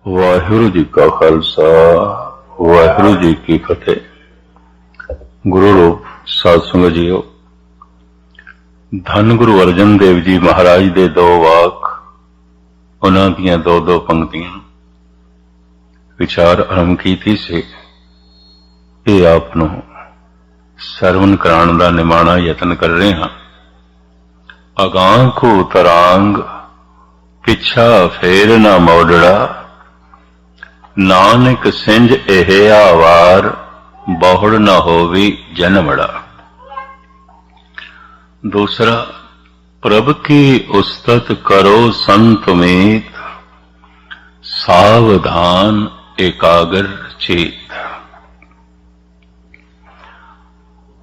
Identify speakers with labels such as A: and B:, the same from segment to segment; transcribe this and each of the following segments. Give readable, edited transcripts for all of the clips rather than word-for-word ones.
A: वाहिगुरु जी का खालसा वाहिगुरु जी की फतेह। गुरु रूप साध संगत जीओ, धन गुरु अर्जन देव जी महाराज दे दो वाक, उन्हां दीआं दो दो पंक्तियां विचार आरंभ कीती सी। ये आप नूं सरवण कराण दा निमाणा यतन कर रहे हां। अगां को तरांग पिछा फेर ना मोड़ड़ा, नानक सिंज एह आवार बहुड़ न होवी जन्मड़ा। दूसरा, प्रभ की उस्तत करो संत मीत, सावधान एकाग्र चेत।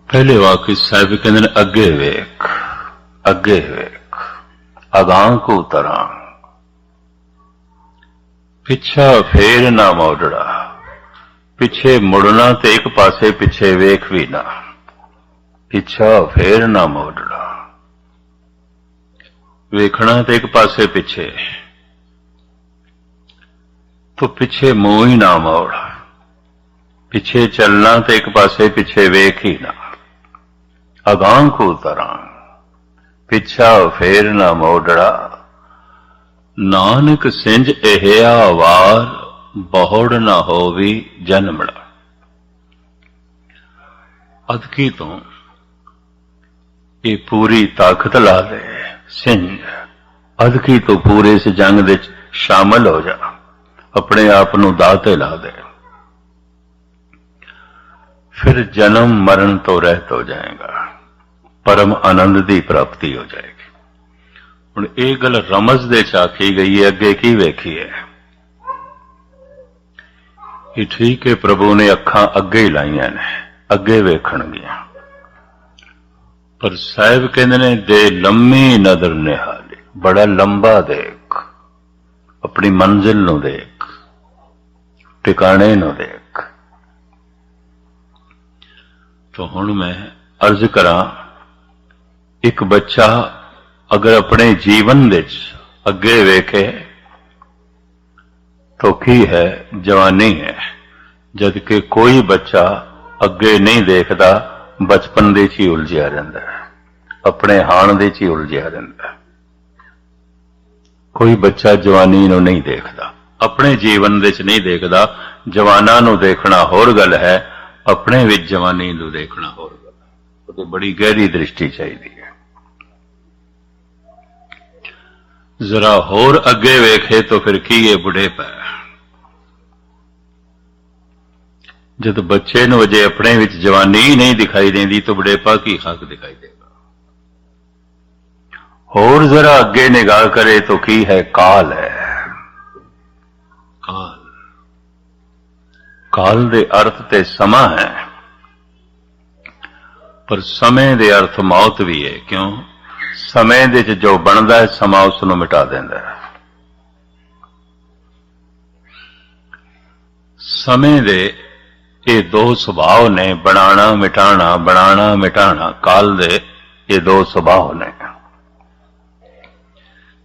A: पहले वाक्य साहिब कहते अगे वेख, अगे वेख, अगां को तरांग, पिछा फेर ना मोड़ड़ा। पिछे मुड़ना ते एक पासे पिछे वेख भी ना, पिछा फेर ना मोड़ना। वेखना ते एक पासे पिछे, तो पिछे मुंह ही ना मोड़। पिछे चलना ते एक पासे पिछे वेख ही ना। अगां को तरांग, पिछा फेर ना मोड़ड़ा, नानक सिंज एह आवार बहुड़ न होवी जन्मड़ा। अदकी तो ये पूरी ताकत ला दे सिंज, अदकी तो पूरे इस जंग दे शामिल हो जा, अपने आप नूं दाते ला दे, फिर जन्म मरण तो रहत हो जाएगा, परम आनंद की प्राप्ति हो जाएगी। हुण ये गल रमज दे च आखी गई है, अगे की वेखी है। ये ठीक है, प्रभु ने अखां अगे ही लाइयां ने, अगे वेखणगियां, पर साहिब कहंदे ने दे लम्मी नदर निहाली, बड़ा लंबा देख, अपनी मंजिल नूं देख, टिकाणे नूं देख। तो हुण मैं अर्ज करां, एक बच्चा अगर अपने जीवन विच अगे वेखे तो की है, जवानी है। जबकि कोई बच्चा अगे नहीं देखता, बचपन दे च ही उलझिया रहिंदा है, अपने हाण दे च ही उलझिया रहिंदा है। कोई बच्चा जवानी नूं नहीं देखता, अपने जीवन दे च नहीं देखता। जवानां नूं देखना होर गल है, अपने विच जवानी नूं देखना होर गल है। तो बड़ी गहरी दृष्टि चाहिए। जरा होर अगे वेखे तो फिर की है बुढ़ेपा। जब बच्चे नूं अजे अपने विच जवानी ही नहीं दिखाई देती, तो बुढ़ेपा की हक दिखाई देगा। होर जरा अगे निगाह करे तो की है, काल है। काल, काल दे अर्थ ते समा है, पर समय दे अर्थ मौत भी है। क्यों? समय दे च जो बनता है, समा उसनूं मिटा देंदा है। समय दे ये दो सुभाव ने, बनाना मिटाना, बनाना मिटाना। काल दे ये दो सुभाव ने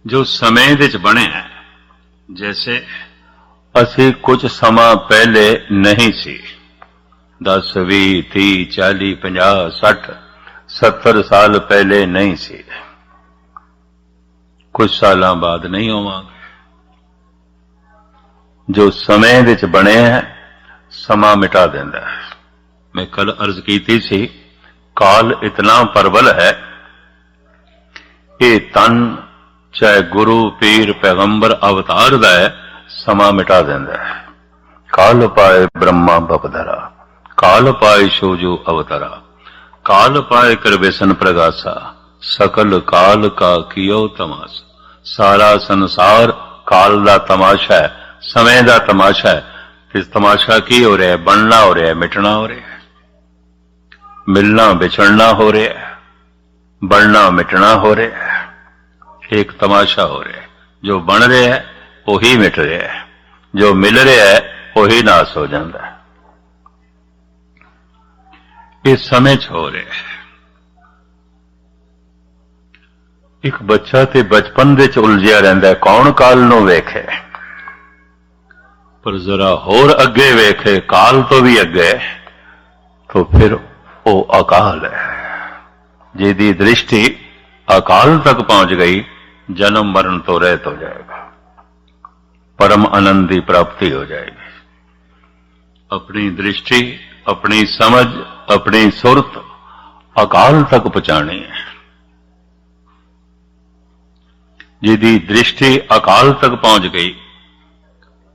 A: जो समय दे च बने हैं। जैसे असी कुछ समा पहले नहीं सी, 10 20 30 40 50 60 70 साल पहले नहीं सी, कुछ सालों बाद नहीं होवांगे। जो समय विच बने हैं, समा मिटा देंदा है। मैं कल अर्ज की सी, काल इतना प्रबल है, ये तन चाहे गुरु पीर पैगंबर अवतार दा है, समा मिटा देंदा है। काल पाए ब्रह्मा बपधरा, काल पाए शोजो अवतरा, काल पाए कर व्यसन प्रगासा, सकल काल का कियो तमाशा। सारा संसार काल दा तमाशा है, समय दा तमाशा है। इस तमाशा की हो रहा है? बनना हो रहा है, मिटना हो रहा है, मिलना बिछड़ना हो रहा है, बढ़ना मिटना हो रहा है। एक तमाशा हो रहा है। जो बन रहा है वही मिट रहा है, जो मिल रहा है वही नाश हो जाता है। इस समय च हो रहा है। एक बच्चा ते बचपन दे च उलझिया रहिंदा है, कौन काल नूं वेखे। पर जरा होर अगे वेखे, काल तो भी अगे, तो फिर वो अकाल है। जिहदी दृष्टि अकाल तक पहुंच गई, जन्म मरण तो रहित हो जाएगा, परम आनंद की प्राप्ति हो जाएगी। अपनी दृष्टि, अपनी समझ, अपनी सुरत अकाल तक पहुंचानी है। जिहदी दृष्टि अकाल तक पहुंच गई,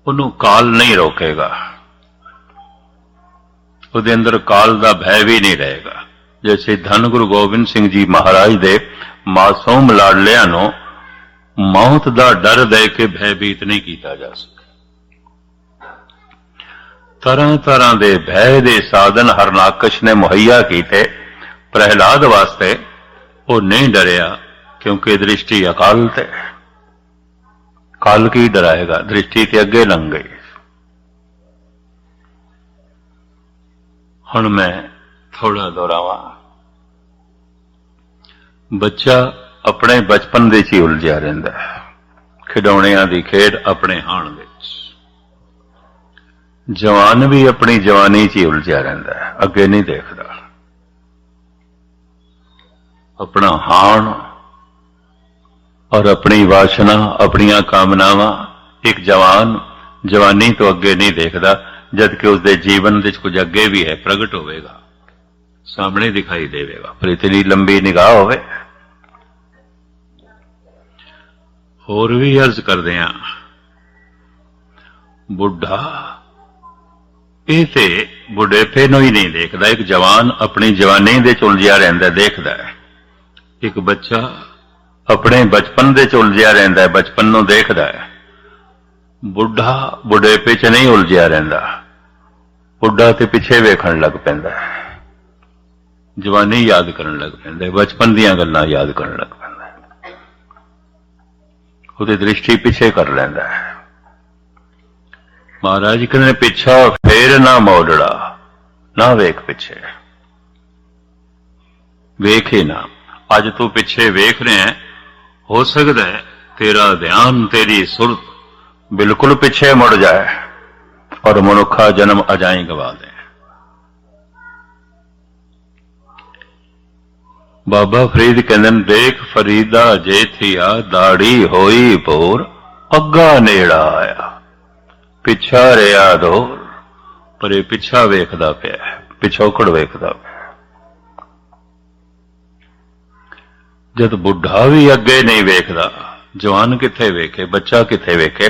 A: उन्होंने काल नहीं रोकेगा, उसके अंदर काल का भय भी नहीं रहेगा। जैसे धन गुरु गोबिंद सिंह जी महाराज दे मासूम लाडलियां नूं मौत का डर दे के भयभीत नहीं किया जा सके। तरह तरह के भय के साधन हरनाकश ने मुहैया किए, प्रहलाद वास्ते वो नहीं डरिया, क्योंकि दृष्टि अकाल ते। काल की डराएगा, दृष्टि ते अगे लंघ गई। हुण मैं थोड़ा दोहरावां। बच्चा अपने बचपन दे ही उलझिया रहिंदा है, खिडौणियां दी खेड अपने हाण विच। जवान भी अपनी जवानी च ही उलझिया रहिंदा है, अगे नहीं देखदा। अपना हाण और अपनी वासना, अपनियां कामनावां, एक जवान जवानी तो अगे नहीं देखदा, जबकि उसके जीवन विच कुछ अगे भी है, प्रगट होवेगा, सामने दिखाई देवेगा, पर इतनी लंबी निगाह होवे। होर भी अर्ज करदे हां, बुढ़ा ये ते बुढ़ेपे नूं ही नहीं देखदा। एक जवान अपनी जवानी दे उलझिया रहिंदा देखदा है, एक बच्चा अपने बचपन दे उलझिया रहिंदा है, बचपन नूं देखदा है। बुढ़ा बुढ़ेपे च नहीं उलझिया रहिंदा, बुढ़ा ते पिछे वेखण लग पैंदा है, जवानी याद करन लग पैंदा है, बचपन दीयां गल्लां याद करन लग पैंदा है, उसदी दृष्टि पिछे कर लैंदा है। महाराज कहते पिछा फेर ना मोड़ड़ा, ना वेख पिछे, वेख ही ना। अज तू पिछे वेख रहे हैं, हो सकता है तेरा ध्यान, तेरी सुरत बिल्कुल पिछे मुड़ जाए और मनुखा जन्म अजाई गवा दे। बाबा फरीद कहते देख फरीदा जे थिया, दाड़ी होई भोर, अग्गा नेड़ा आया, पिछा रिया दूर। पर यह पिछा वेखदा पिया, पिछोकड़ वेखदा पिया। जद बुढ़ा भी अगे नहीं वेखदा, जवान किथे वेखे, बच्चा किथे वेखे।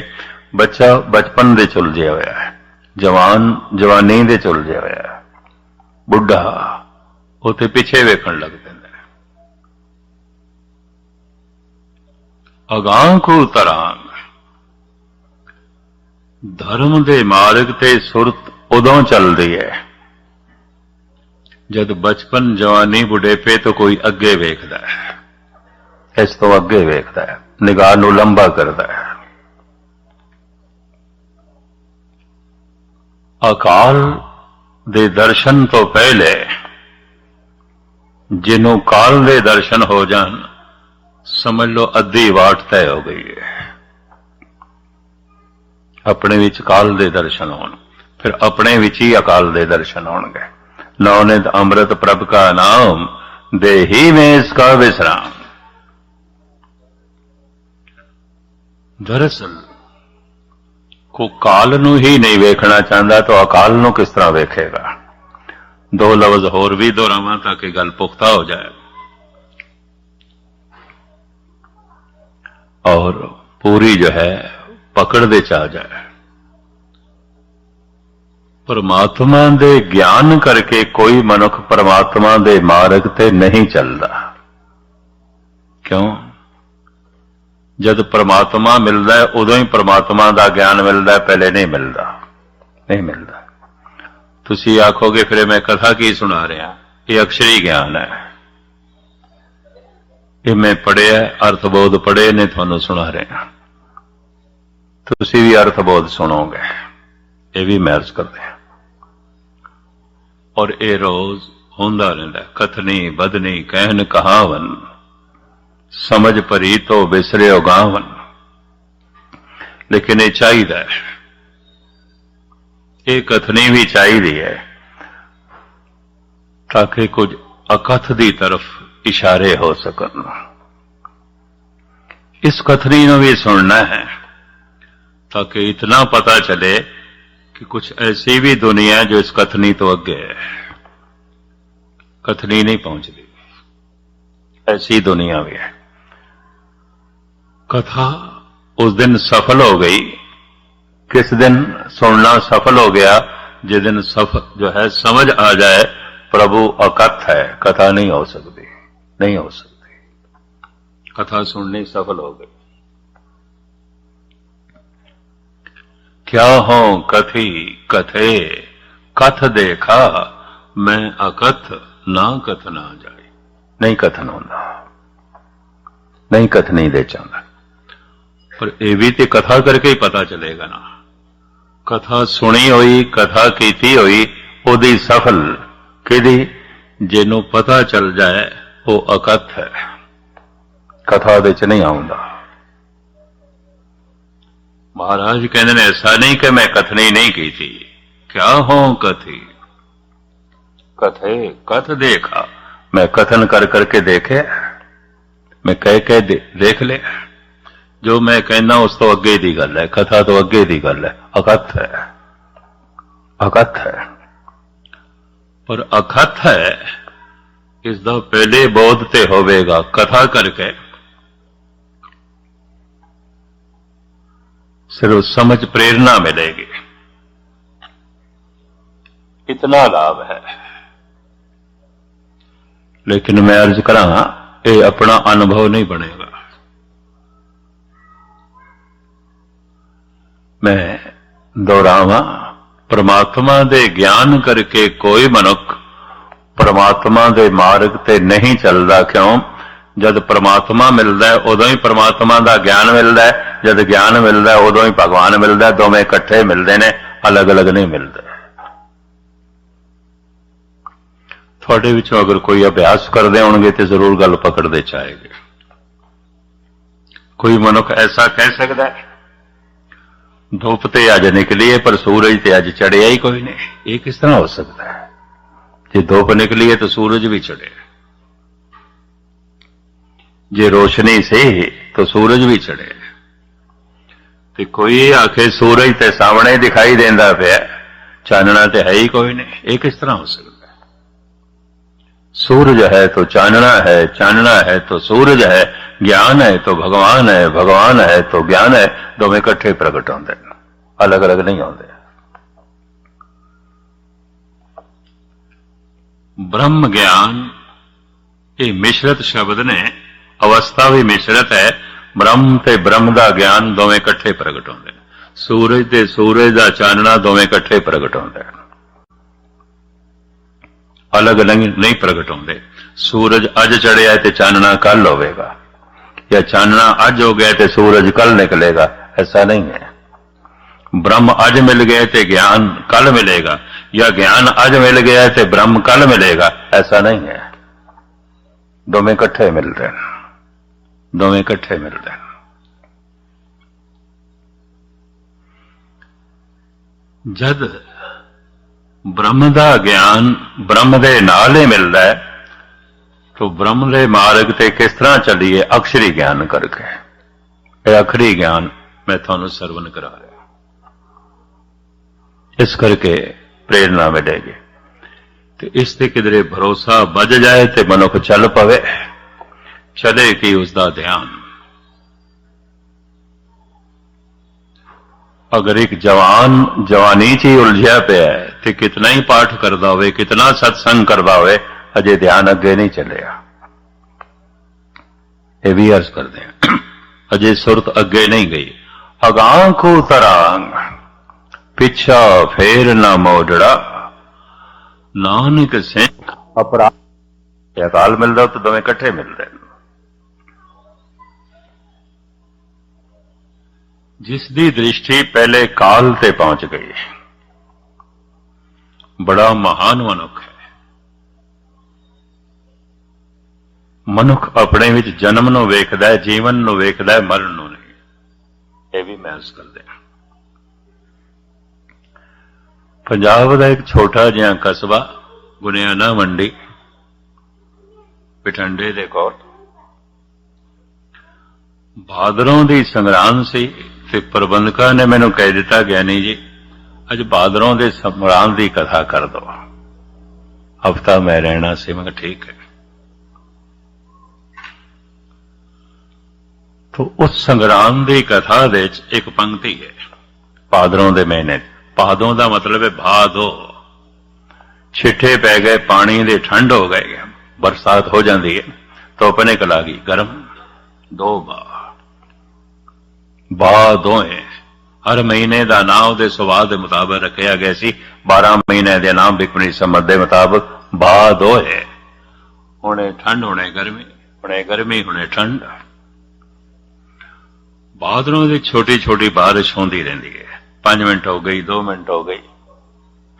A: बच्चा बचपन दे उलझिया होया है, जवान जवानी दे उलझिया होया है, बुढ़ा उते पिछे वेखण लग पैंदा है। अगां को तरांग, धर्म दे मार्ग ते सुरत उदों चलदी है जद बचपन जवानी बुढ़ेपे तो कोई अगे वेखदा है, इस तो अगे वेखदा है, निगाह नूं लंबा करदा है। अकाल दे दर्शन तो पहले जिन्हों काल दे दर्शन हो जान, समझ लो अद्धी वाट तय हो गई है। अपने विच काल दे दर्शन होण, फिर अपने विच ही अकाल दे दर्शन होणगे। नौनित अमृत प्रभ का नाम, देही में इसका विश्राम। दरअसल को काल नूं ही नहीं वेखना चाहता तो अकाल नूं किस तरह वेखेगा। दो लफ्ज होर भी दोहरावां ताकि गल पुख्ता हो जाए और पूरी जो है पकड़ दे च आ जाए। परमात्मा दे ज्ञान करके कोई मनुख परमात्मा दे मार्ग ते नहीं चलता। क्यों? जब परमात्मा मिलता है उदों ही परमात्मा का ज्ञान मिलता है, पहले नहीं मिलता, नहीं मिलता। तुसी आखोगे फिर मैं कथा की सुना रहा, ये अक्षरी ज्ञान है, ये मैं पढ़िया अर्थबोध पढ़े ने थानू सुना रहा, तुसी भी अर्थबोध सुनोगे, ये भी मैं अर्ज करते हैं। और ये रोज होंदा रहिंदा, कथनी बदनी कहन कहावन, समझ परी तो बिसरे गावन। लेकिन ये चाहिए ਇਹ ਕਥਨੀ ਵੀ ਚਾਹੀਦੀ ਹੈ ਤਾਂ ਕਿ ਕੁਝ ਅਕਥ ਦੀ ਤਰਫ ਇਸ਼ਾਰੇ ਹੋ ਸਕਣ। इस कथनी को भी सुनना है ताकि इतना पता चले कि कुछ ऐसी भी दुनिया है जो इस कथनी तो अगे है, कथनी नहीं पहुंचती, ऐसी दुनिया भी है। कथा उस दिन सफल हो गई। किस दिन सुनना सफल हो गया? जिस दिन सफल जो है समझ आ जाए प्रभु अकथ है, कथा नहीं हो सकती, नहीं हो सकती। कथा सुननी सफल हो गई। क्या हो कथी कथे कथ देखा, मैं अकथ ना कथ ना जाए। नहीं कथन होता, नहीं कथनी दे चाहता। पर यह भी तो कथा करके ही पता चलेगा ना। कथा सुनी हुई, कथा कीती हुई, ओदी सफल किदी जिन्हों पता चल जाए वो अकथ है, कथा दे च नहीं आउंदा। महाराज कहते हैं ऐसा नहीं कि मैं कथनी नहीं की थी। क्या हो कथी कथे कथ देखा, मैं कथन कर करके देखे, मैं कह देख ले। जो मैं कहना उस तो अगे दी गल है, कथा तो अगे दी गल है, अकथ है, अकथ है। पर अकथ है इसका पहले बोध ते होवेगा, कथा करके सिर्फ समझ प्रेरणा मिलेगी, इतना लाभ है। लेकिन मैं अर्ज करा ये अपना अनुभव नहीं बनेगा। मैं दोहरावा, परमात्मा दे ज्ञान करके कोई मनुख परमात्मा दे मार्ग ते नहीं चलता। क्यों? जद परमात्मा मिलता है उदों ही परमात्मा का ज्ञान मिलता है, जद ज्ञान मिलता है उदों ही भगवान मिलता है। दोवें इकट्ठे मिलते हैं, अलग अलग नहीं मिलते। थोड़े विचों अगर कोई अभ्यास करते होंगे तो जरूर गल पकड़ते चाहेंगे। कोई मनुख ऐसा कह सकता है धुप ते अज निकली है पर सूरज ते अज चढ़िया ही कोई नहीं। ये किस तरह हो सकता है? जे धुप निकली है तो सूरज भी चढ़े, जे रोशनी से तो सूरज भी चढ़े। तो कोई आखे सूरज ते सामने दिखाई देंदा पिया, चानना ते है ही कोई नहीं। ये किस तरह हो सकता है? सूरज है तो चानना है, चानना है तो सूरज है, ज्ञान है तो भगवान है, भगवान है तो ज्ञान है। दोवें इकट्ठे प्रगट होंदे ने, अलग अलग नहीं होंदे। ब्रह्म ज्ञान ये मिश्रित शब्द ने, अवस्था भी मिश्रित है। ब्रह्म ते ब्रह्म का ज्ञान दोवें इकट्ठे प्रगट होंदे ने। सूरज ते सूरज का चानना दोवें इकट्ठे प्रगट होंदे ने, अलग नहीं प्रगट होंदे। सूरज अज चढ़िया है तो चानना कल होवेगा, या चानना अज हो गया तो सूरज कल निकलेगा, ऐसा नहीं है। ब्रह्म अज मिल गए तो ज्ञान कल मिलेगा, या ज्ञान अज मिल गया तो ब्रह्म कल मिलेगा, ऐसा नहीं है। दोवें इकट्ठे मिल रहे हैं, दोवें इकट्ठे मिल रहे हैं। जद ब्रह्म का ज्ञान ब्रह्म दे नाल ही मिलता है तो ब्रह्म दे मार्ग ते किस तरह चलिए? अक्षरी ज्ञान करके। यह अखरी ज्ञान मैं थानू सरवण करा रहा, इस करके प्रेरणा मिलेगी। तो इस ते किधरे भरोसा बज जाए तो मनुख चल पवे, चले कि उसका ध्यान। अगर एक जवान जवानी च ही उलझिया पिया है तो कितना ही पाठ करता हो, कितना सत्संग करता हो, अजे ध्यान अगे नहीं चलिया। ये भी अर्ज करते हैं, अजे सुरत अगे नहीं गई। अगां को तरांग पिछा फेर ना मोड़ड़ा, नानक सिंह अपराध। अकाल मिलता तो दोवें इकट्ठे मिलते हैं। जिसकी दृष्टि पहले काल ते पहुंच गई, बड़ा महान मनुख है। मनुख अपने विच जन्म नूं वेखदा है, जीवन नूं वेखदा है, मरण नूं नहीं। यह भी मैं अर्ज कर दिया। पंजाब का एक छोटा जिहा कस्बा गुनियाना मंडी पिठंडे दे कोल भादरों की संगरांद सी ते प्रबंधकां ने मैनू कह दिता ज्ञानी जी अज भादरों के संगरांद की कथा कर दो। हफ्ता मैं रहना सी। मैं कहा ठीक है। तो उस संगरांद की कथा दे एक पंक्ति है भादरों के महीने। भादों का मतलब है भादो। छिठे पै गए, पानी दे ठंड हो गए, बरसात हो जाती है, धुप निकल आ गई, गर्म। दो भादोए हर महीने का नाम उहदे सुभाव के मुताबिक रखा गया सी। 12 महीने के नाम बिकमणी संमत के मुताबिक भादोए। हुणे ठंड, हुणे गर्मी, हुणे गर्मी, हुणे ठंड। भादरों की छोटी छोटी बारिश होती रहती है। 5 मिनट हो गई, 2 मिनट हो गई,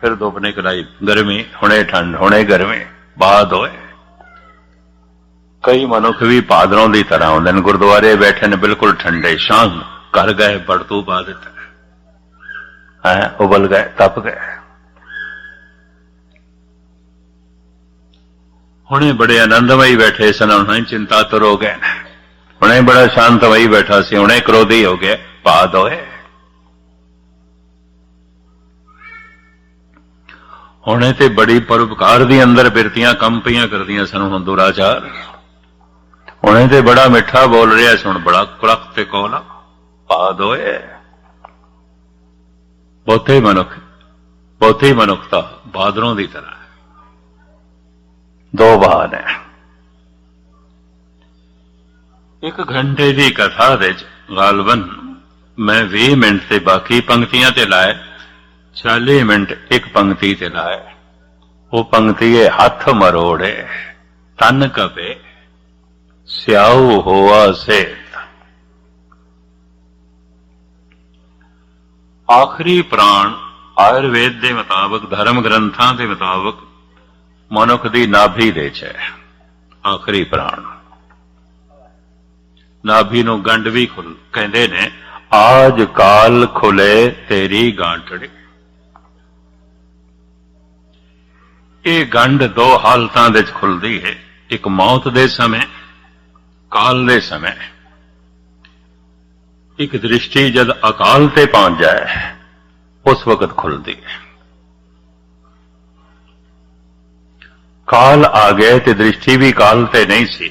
A: फिर धुप निकल आई, गर्मी, हुणे ठंड, हुणे गर्मी, भादोए। कई मनुख भी भादरों की तरह होंगे ने। गुरुद्वारे बैठे ने बिल्कुल ठंडे, शांत, घर गए बड़तू पा दिता है, उबल गए, तप गए। हुणे बड़े आनंदमयी बैठे सन, हुणे चिंतातुर हो गए। हुणे बड़ा शांतमयी बैठा सी, हुणे क्रोधी हो गए, भादोए। हुणे ते बड़ी परोपकार दी अंदर बिरतियां कंपियां करदियां सन। हुण दुराचार। हुणे ते बड़ा मिठा बोल रहा सी, हुण बड़ा कुड़क ते कोला, भादोए। बहुते मनुखता भादरों की तरह है। 2 भाद है। 1 घंटे की कथा दे गालबन मैं 20 मिनट से बाकी पंक्तियां ते लाए, 40 मिनट एक पंक्ति ते लाए। वो पंक्ति है हथ मरोड़े तन कपे स्याऊ होआ सेत। आखिरी प्राण आयुर्वेद के मुताबिक, धर्म ग्रंथों के मुताबिक मनुख की नाभि दे है आखिरी प्राण। नाभि नूं गंढ भी खुल कहते ने, आज काल खुले तेरी गांठड़ी। ये गंढ 2 हालतां दे खुलदी है, एक मौत दे समय, काल दे समय। एक दृष्टि जद अकाल ते पहुंच जाए उस वक्त खुलती है। काल आ गए तो दृष्टि भी काल ते नहीं सी।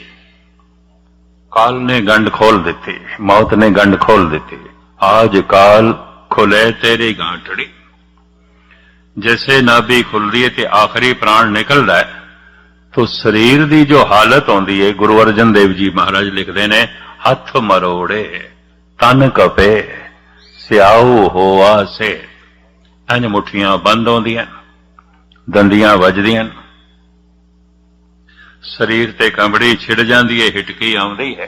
A: काल ने गंढ खोल दी, मौत ने गंढ खोल दी। आज काल खुले तेरी गांठड़ी। जैसे नाभि खुलती है तो आखिरी प्राण निकल रहा है, तो शरीर की जो हालत होती है, गुरु अर्जन देव जी महाराज लिखते हैं, हथ मरोड़े तन कपे स्याऊ होआ से। इंज मुठियां बंद होंदियां, दंदियां वजदियां, शरीर ते कंबड़ी छिड़ जाती है, हिटकी आउंदी है।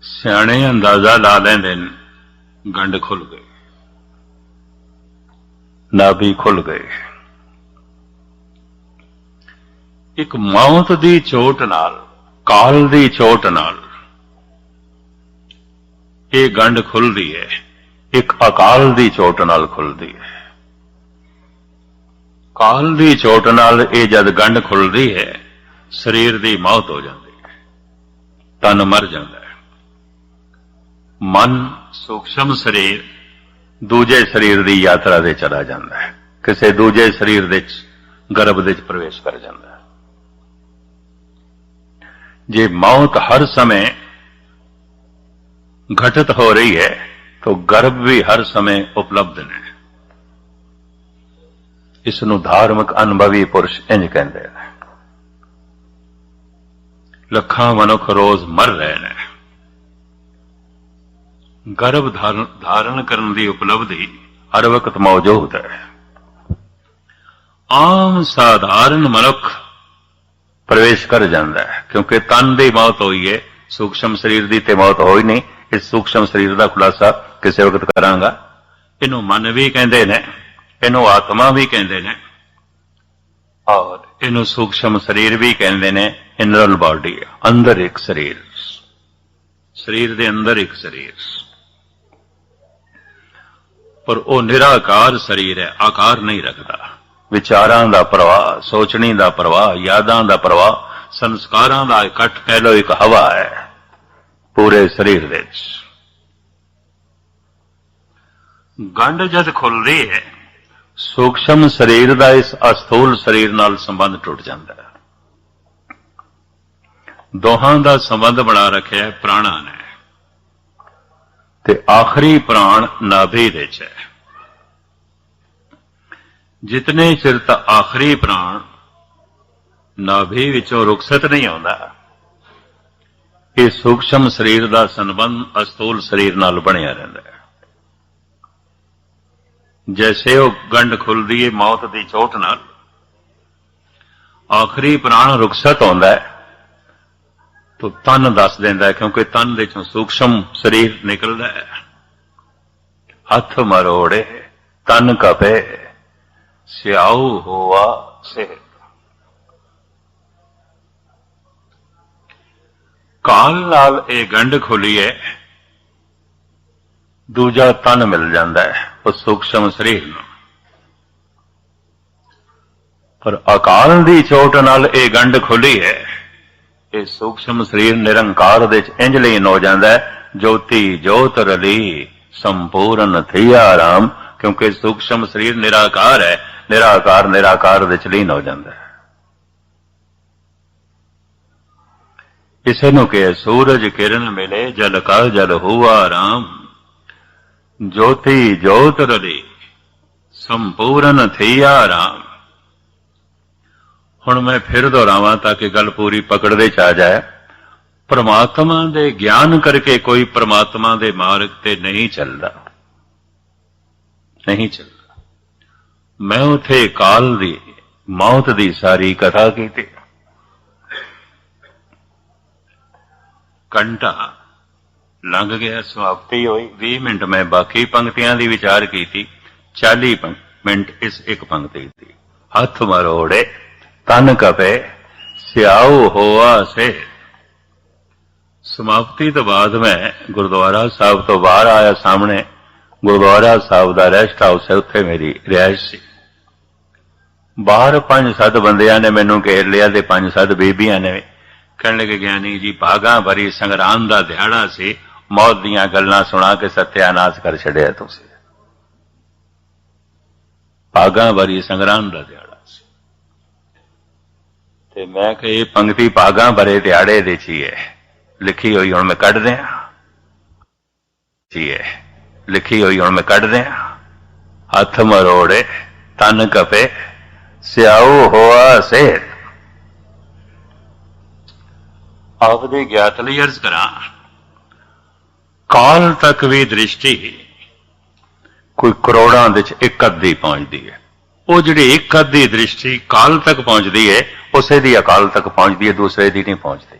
A: सियाणे अंदाजा ला लेंदे ने, गंढ खुल गई, नाभि खुल गई। एक मौत दी चोट नाल, काल दी चोट नाल ये गंढ खुलती है, एक अकाल दी चोट नाल खुलती है। काल दी चोट नाल ये जद गंढ खुलती है, शरीर की मौत हो जाती है, तन मर जाता है। मन सूक्ष्म शरीर दूजे शरीर की यात्रा से चला जाता है, किसी दूजे शरीर दे गर्भ दे प्रवेश कर जाता है। जे मौत हर समय घटित हो रही है तो गर्भ भी हर समय उपलब्ध ने। इसनों धार्मिक अनुभवी पुरुष इंज कहते हैं। लखां मनुख रोज मर रहे हैं। गर्भ धारण करने की उपलब्धि हर वक्त मौजूद है। आम साधारण मनुख प्रवेश कर जाता है, क्योंकि तन की मौत हुई है, सूक्ष्म शरीर की तो मौत हो ही नहीं। इस सूक्ष्म शरीर का खुलासा किसी वक्त करांगा। इनू मन भी कहते हैं, इनू आत्मा भी कहते हैं, और इनू सूक्ष्म शरीर भी कहते हैं। इनरल बॉडी, अंदर एक शरीर, शरीर के अंदर एक शरीर। पर वो निराकार शरीर है, आकार नहीं रखता। विचारां दा प्रवाह, सोचनी दा प्रवाह, यादां दा प्रवाह, संस्कारां दा इकट्ठ कह लो एक हवा है पूरे शरीर दे विच। गंढ जद खुलदी है सूक्ष्म शरीर दा इस अस्थूल शरीर नाल संबंध टुट जाता है। दोहां दा संबंध बना रखिया है प्राणा ने, ते आखिरी प्राण नाभि दे च है। जितने चिर तक आखिरी प्राण नाभि विचों रुखसत नहीं आउंदा, ये सूक्ष्म शरीर दा संबंध अस्थूल शरीर नाल बनिया रहिंदा है। जैसे वो गंढ खुलदी है मौत की चोट नाल, आखिरी प्राण रुखसत आउंदा है तो तन दस देंदा है, क्योंकि तन दे चों सूक्ष्म शरीर निकलदा है। हथ मरोड़े तन कपे स्याऊ होवा सेहत। काल नाल ये गंढ खुली है, दूजा तन मिल जाता है उस सूक्ष्म शरीर नूं। पर अकाल दी चोट नाल ये गंढ खुली है, ये सूक्ष्म शरीर निरंकार दे इंज लीन हो जाता है, ज्योति ज्योत रली संपूर्ण थिया राम। क्योंकि सूक्ष्म शरीर निराकार है, निराकार निराकार दे लीन हो जाता है। इसे नूं कहे सूरज किरण मिले जल का जल हुआ राम, ज्योति ज्योत रली संपूर्ण थिया राम। हुण मैं फिर दोहरावां ताकि गल पूरी पकड़दे च आ जाए। परमात्मा दे ज्ञान करके कोई परमात्मा दे मार्ग ते नहीं चलदा, नहीं चलदा। मैं उथे काल दी मौत दी सारी कथा कीती। घंटा लंघ गया, समाप्ति हुई। 20 मिनट मैं बाकी पंक्तियां दी विचार की, 40 मिनट इस एक पंक्ति दी। हथ मरोड़े तन कपे स्याऊ होआ से। समाप्ति तो बाद में गुरुद्वारा साहब तो बाहर आया, सामने गुरुद्वारा साहब का रेस्ट हाउस है, उत्थे मेरी रिहाइश सी। बाहर 5-7 बंदियां ने मैनू घेर लिया ते 5-7 बीबियां ने कहने लगे, ज्ञानी जी भागा भरी संग्राम का दिहाड़ा से मौत दीयां गल्लां सुना के सत्यानाश कर छड़िया तुसीं। भागा भरी संग्राम का दिहाड़ा से, ते मैं कि पंक्ति भागा भरे दिहाड़े दे ची है लिखी हुई, हुण मैं कढ़ दियां है लिखी हुई, हुण मैं कढ़ दियां। हथ मरोड़े तन कपे स्याऊ होआ सेहत। आपदी ज्ञात लई अर्ज करा, काल तक भी दृष्टि कोई करोड़ां दे च एक अद्धी पहुंचती है। वो जिहड़ी एक अद्धी दृष्टि काल तक पहुंचती है, उसे दी अकाल तक पहुंचती है, दूसरे दी नहीं पहुंचती।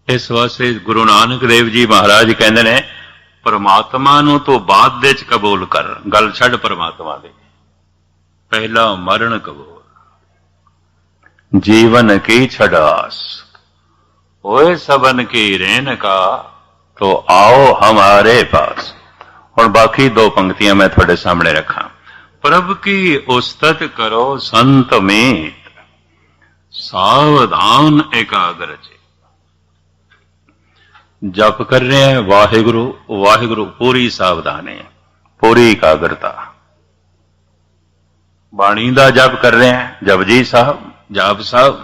A: इस वास्ते गुरु नानक देव जी महाराज कहते ने, परमात्मा नूं तो बाद दे च कबूल कर, गल छड़ परमात्मा दे, पहला मरण कबूल। जीवन की छड़ास ओए सबन की रेन का, तो आओ हमारे पास। और बाकी 2 पंक्तियां मैं थोड़े सामने रखा। प्रभु की उस्तत करो संत मीत, सावधान एकाग्र चे। जप कर रहे हैं वाहिगुरु वाहिगुरु, पूरी सावधानी, पूरी एकाग्रता। बाणी दा जप कर रहे हैं, जपजी साहब, जाप साहब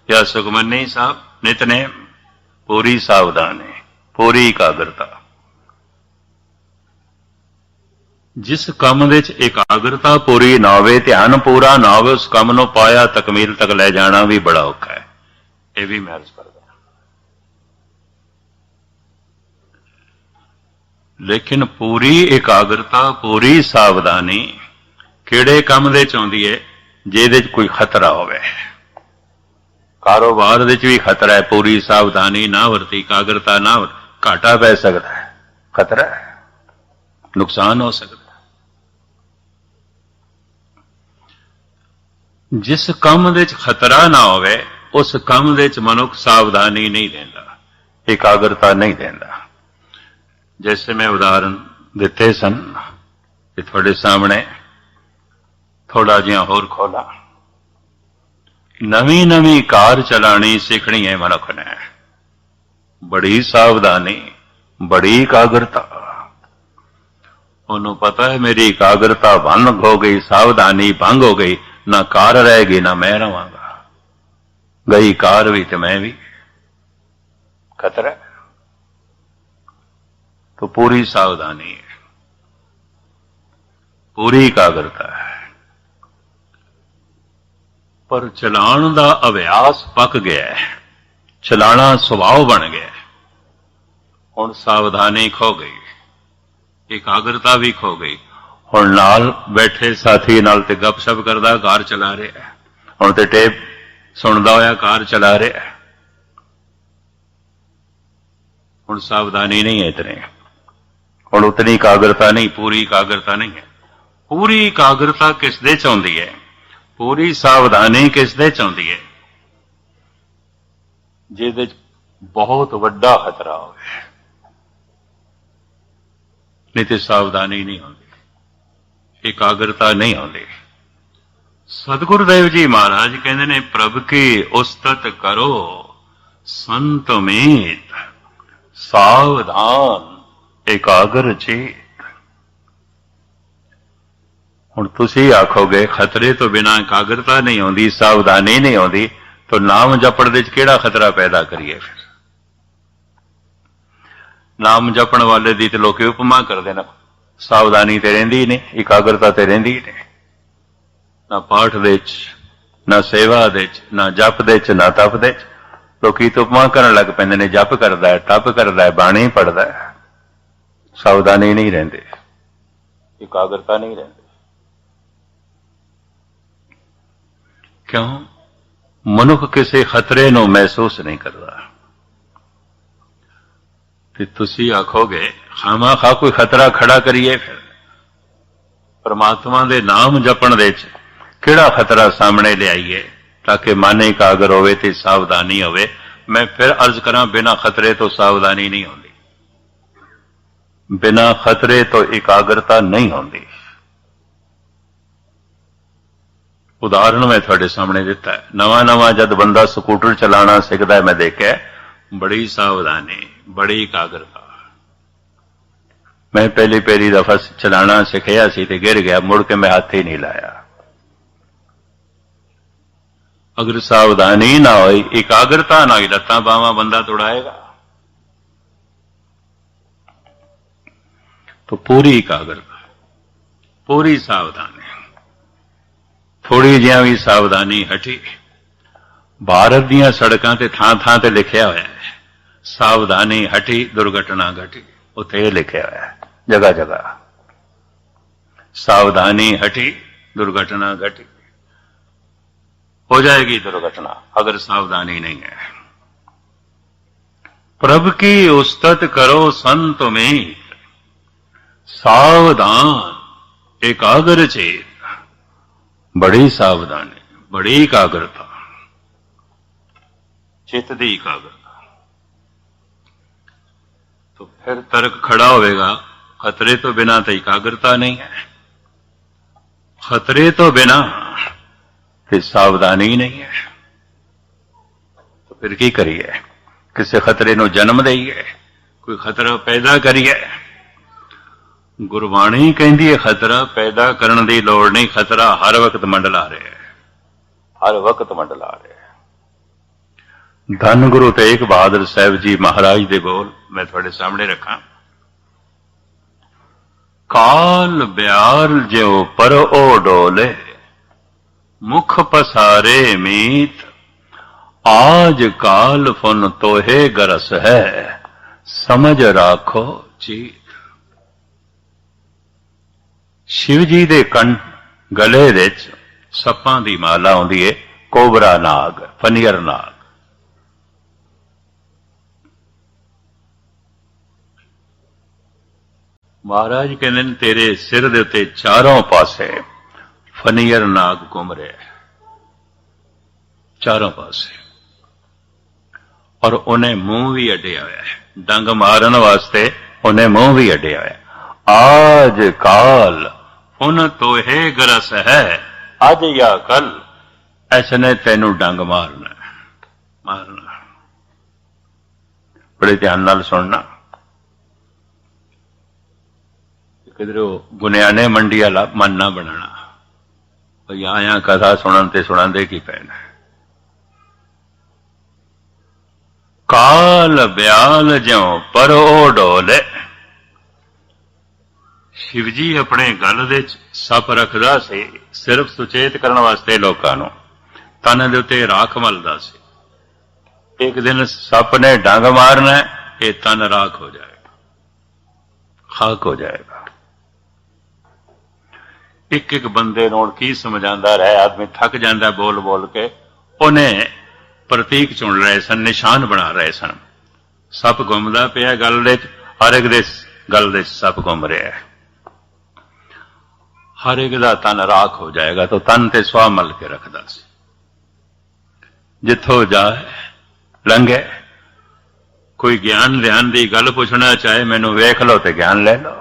A: या सुखमनी साहब, नितनेम, पूरी सावधानी, पूरी एकाग्रता। जिस काम दे च एकाग्रता पूरी ना होवे, ध्यान पूरा ना होवे, उस काम नूं पाया तकमील तक ले जाना भी बड़ा औखा है। यह भी मैं अर्ज करदा। लेकिन पूरी एकाग्रता, पूरी सावधानी किहड़े काम दे च आउंदी है? जिहदे च कोई खतरा होवे। कारोबार दे च भी खतरा है, पूरी सावधानी ना वरती, एकाग्रता ना वरती, घाटा पै सकता है, खतरा है, नुकसान हो सकता है। जिस काम दे च खतरा ना होवे, उस काम दे च मनुख सावधानी नहीं देंदा, एकाग्रता नहीं देंदा। जैसे मैं उदाहरण ਦਿੱਤੇ ਸਨ ਕਿ ਤੁਹਾਡੇ ਸਾਹਮਣੇ ਥੋੜਾ ਜਿਹਾ ਹੋਰ ਖੋਲਾ। ਨਵੀਂ ਨਵੀਂ ਕਾਰ ਚਲਾਣੀ ਸਿੱਖਣੀ ਹੈ ਮਨੁੱਖ ਨੇ। ਬੜੀ ਸਾਵਧਾਨੀ, ਬੜੀ ਇਕਾਗਰਤਾ। ਉਹਨੂੰ ਪਤਾ ਹੈ ਮੇਰੀ ਇਕਾਗਰਤਾ ਭੰਗ ਹੋ ਗਈ, ਸਾਵਧਾਨੀ ਭੰਗ ਹੋ ਗਈ, ਨਾ ਕਾਰ ਰਹੇਗੀ ਨਾ ਮੈਂ ਰਵਾਂਗਾ। ਗਈ ਕਾਰ ਵੀ ਤੇ ਮੈਂ ਵੀ, ਖਤਰਾ। तो पूरी सावधानी है, पूरी इकाग्रता है। पर चलाण का अभ्यास पक गया है, चलाना सुभाव बन गया है। हुण सावधानी खो गई, इकाग्रता भी खो गई। हुण नाल बैठे साथी नाल ते गपशप करदा कार चला रहा है, हुण ते टेप सुनदा होया कार चला रहा है। हुण सावधानी नहीं है इतनी, हुण उतनी इकाग्रता नहीं, पूरी इकाग्रता नहीं है। पूरी इकाग्रता किस दे च आउंदी है, पूरी सावधानी किस दे च आउंदी है? जिहदे च बहुत वड्डा खतरा होवे, नहीं तो सावधानी नहीं आउंदी, इकाग्रता नहीं आउंदी। सतगुरुदेव जी महाराज कहते ने प्रभ की उस्तत करो संत मीत, सावधान इकागर चेत। हुण तुसीं आखोगे खतरे तो बिना इकाग्रता नहीं आउंदी, सावधानी नहीं आउंदी, तो नाम जपण दे किहड़ा खतरा पैदा करिए? फिर नाम जपण वाले दी ते लोग उपमा करदे ने, सावधानी ते रहिंदी ही नहीं, इकाग्रता ते रहिंदी ही नहीं। ना पाठ दे च, ना सेवा दे च, ना जप दे च, ना तप दे च। लोकी तो उपमा करन लग पैंदे ने, जप करदा है, तप करदा है, बाणी पढ़दा है, सावधानी नहीं रहंदी, इकाग्रता नहीं रहंदी। क्यों? मनुख किसी खतरे नूं महसूस नहीं करता। ते तुसीं आखोगे खामा-खा कोई खतरा खड़ा करिए। फिर परमात्मा दे नाम जपण दे च किहड़ा खतरा सामने लियाईए ताकि मन इकागर होवे ते सावधानी होवे? मैं फिर अर्ज करां, बिना खतरे तो सावधानी नहीं होंदी, बिना खतरे तो इकाग्रता नहीं होंदी। उदाहरण मैं थोड़े सामने दिता है। नवा नवा जद बंदा स्कूटर चलाना सीखता है, मैं देखा बड़ी सावधानी, बड़ी इकाग्रता। मैं पहली दफा चलाना सिखिया सी ते गिर गया, मुड़ के मैं हाथ ही नहीं लाया। अगर सावधानी ना होई, इकाग्रता ना होई, लत्तां बावां बंदा तोड़ाएगा। तो पूरी इकाग्रता, पूरी सावधानी। थोड़ी जिहा भी सावधानी हटी। भारत दीयां सड़कां ते थां थां ते लिखिया होया है, सावधानी हटी दुर्घटना घटी। उत्थे लिखिया होया है जगह जगह, सावधानी हटी दुर्घटना घटी। हो जाएगी दुर्घटना अगर सावधानी नहीं है। प्रभ की उस्तत करो संत में, सावधान एकाग्र चेत। बड़ी सावधानी, बड़ी एकाग्रता, चित्त दी एकाग्रता। तो फिर तर्क खड़ा होगा, खतरे तो बिना तो एकाग्रता नहीं है, खतरे तो बिना फिर सावधानी नहीं है। तो फिर की करिए? किसी खतरे नूं जन्म दईए, कोई खतरा पैदा करिए? गुरबाणी कहती है खतरा पैदा करने की लोड़ नहीं, खतरा हर वक्त मंडला रहा है, हर वक्त मंडला रहा है। धन गुरु तेग बहादुर साहब जी महाराज दे बोल मैं थोड़े सामने रखा। काल ब्याल ज्यो पर ओ डोले, मुख पसारे मीत। आज काल फुन तोहे गरस है, समझ राखो चीत। शिव जी दे कंठ गले विच सप्पां दी माला आउंदी है, कोबरा नाग, फनियर नाग। महाराज कहते हैं तेरे सिर दे उत्ते चारों पासे फनियर नाग घूम रहे, चारों पासे। और उन्हें मुंह भी अड्डिया हुआ है, डंग मारन वास्ते उन्हें मुंह भी अड्डिया हुआ है। आज काल पुन तोहे गरस है, अज या कल ऐसने तेनू डंग मारना मारना। बड़े ध्यान नाल सुनना। किधरों गुनियाने मंडी वाला मन ना बनाना, आया कथा सुनन ते सुनांदे की पैना। काल ब्याल ज्यों पर ओ डोले। शिव जी अपने गल दे सप रखदा सी, सिर्फ सुचेत करने वास्ते लोकां नूं। तन दे उत्ते राख मलदा सी। एक दिन सप ने डंग मारना है, ये तन राख हो जाएगा, खाक हो जाएगा। एक एक बंदे नूं की समझांदा रहे, आदमी थक जांदा बोल बोल के। उन्हें प्रतीक चुन रहे सन, निशान बना रहे सन। सप घुमदा पिया गल दे, हर एक दे गल दे सप घुम रहा है, हर एक दा तन राख हो जाएगा। तो तन ते सुआ मल के रखदा सी। जिथों जाए लंघे, कोई ज्ञान ध्यान की गल पुछना चाहे, मैनू वेख लो तो ज्ञान ले लो,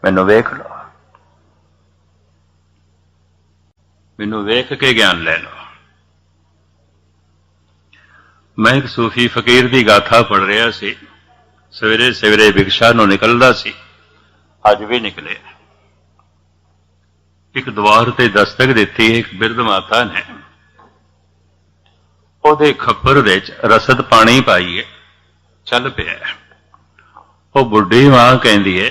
A: मैनू वेख लो, मैनू वेख के ज्ञान ले लो। मैं एक सूफी फकीर की गाथा पढ़ रहा सी। सवेरे सवेरे भिक्षा नूं निकलदा सी, अज भी निकले। एक द्वार ते दस्तक दिती, एक बिरध माता ने ਉਹਦੇ खप्पर दे रसद पानी पाईए, चल पिया। वो बुढ़ी मां कहती है,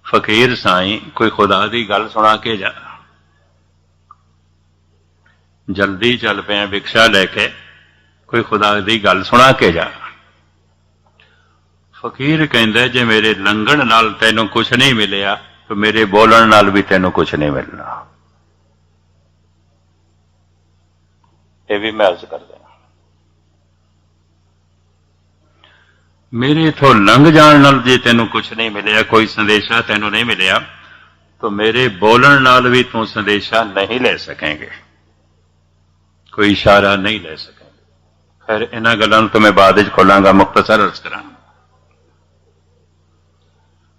A: फकीर साई कोई खुदा की गल सुना के जा। जल्दी चल पिया भिक्षा लैके, कोई खुदा की गल सुना के जा। फकीर कहता जे मेरे लंघण नाल तैनू कुछ नहीं मिलिया, तो मेरे बोलण नाल भी तैनू कुछ नहीं मिलना। ये भी मैं अर्ज कर देना। मेरे इथों लंघ जाण नाल जे तैनू कुछ नहीं मिलिया, कोई संदेशा तैनू नहीं मिलिया, तो मेरे बोलण नाल भी तू संदेशा नहीं ले सकेंगे, कोई इशारा नहीं ले सकेंगे। खैर इन्हां गल्लां तो मैं बाद विच खोलांगा, मुख्तसर अर्ज करांगा।